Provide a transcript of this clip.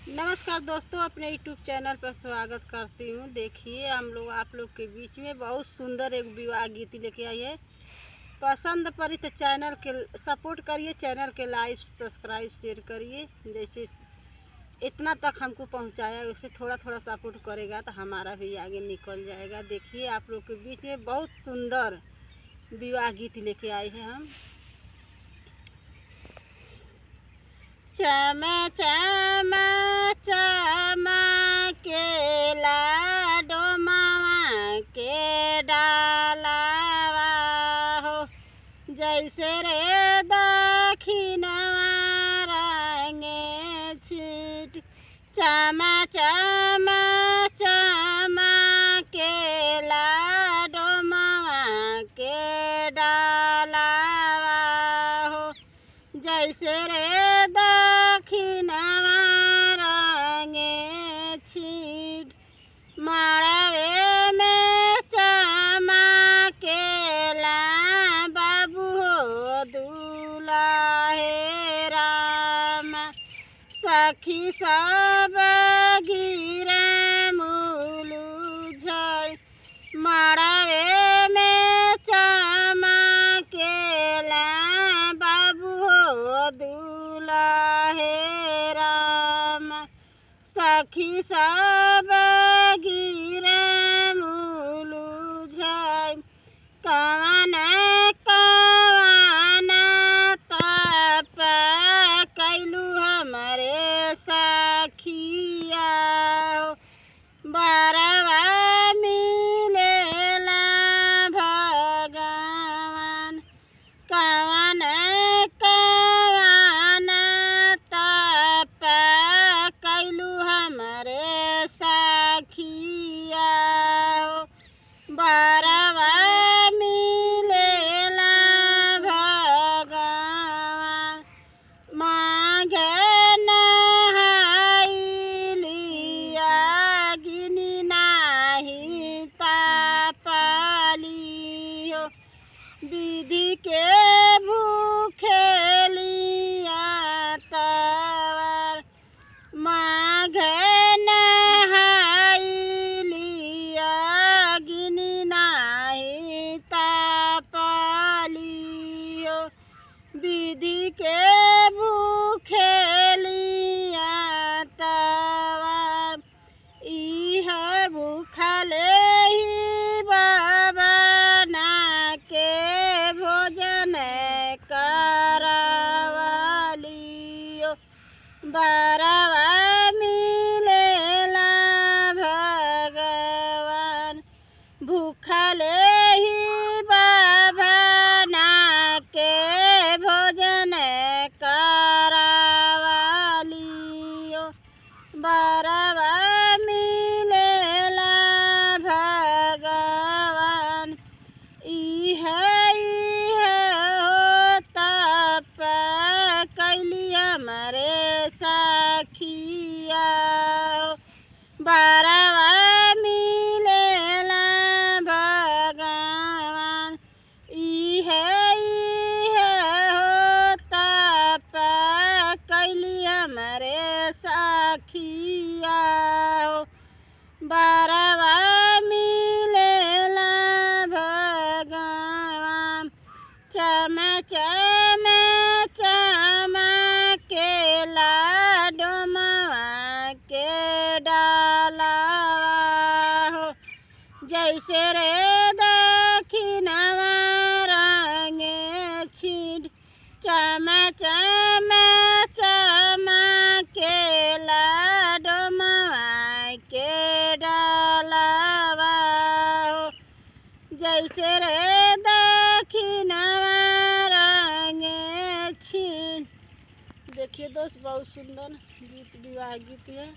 नमस्कार दोस्तों, अपने यूट्यूब चैनल पर स्वागत करती हूँ। देखिए आप लोग के बीच में बहुत सुंदर एक विवाह गीत लेके आई है। पसंद पड़ी तो चैनल के सपोर्ट करिए, चैनल के लाइक सब्सक्राइब शेयर करिए। जैसे इतना तक हमको पहुँचाया उसे थोड़ा थोड़ा सपोर्ट करेगा तो हमारा भी आगे निकल जाएगा। देखिए आप लोग के बीच में बहुत सुंदर विवाह गीत लेके आए हैं हम। चमा चमा चमा के लाडो मामा के डालावा हो, जैसे रे दखिनवा रंगे छीट। चमा चमा चमा के लाडो मामा के डालावा हो, जैसे रे माड़ावे में चमा केला बाबू हो दुलाहे राम। सखी सब गिरा मुलुझाई, माड़ावे में चमा केला बाबू हो दुलाहे राम। सखी सब गिरा मुलुझाई, कवन कवन पाप कैलू हमरे सखिया। बरवा मिलेला भगवान, कवन कवन ताप कैलू हमरे सखिया। बरवा मिलेला भगवान, मांगे नहाइलिया गिनी नाही तापली हो। विधि के भूखेलिया तवर, माघे नहाइलिया गिनी नाही तापली हो। विधि के भूखेलिया तवर, इह भूखले ही बाबा ना के भोजन करवलियो। बरवा मिलेला भगवान, भूखले ही बाबा ना के भोजन करवलियो। बरवा मिलेला भगवान, इह हो तप कैली हमरे सखिया। बरवा मिलेला भगवान, इह हो तप कैली हमरे सखिया। बरवा मिलेला भगवान, चमा चमा चमा के लाडो मामा के डालावा हो, जैसे रे दखिनवा रंगे छीट। चमा चमा चमा के लाडो मामा के डालावा हो, जैसे रे दखिनवा रंगे छीट। देखिए दोस्त, बहुत सुंदर गीत विवाह गीत है।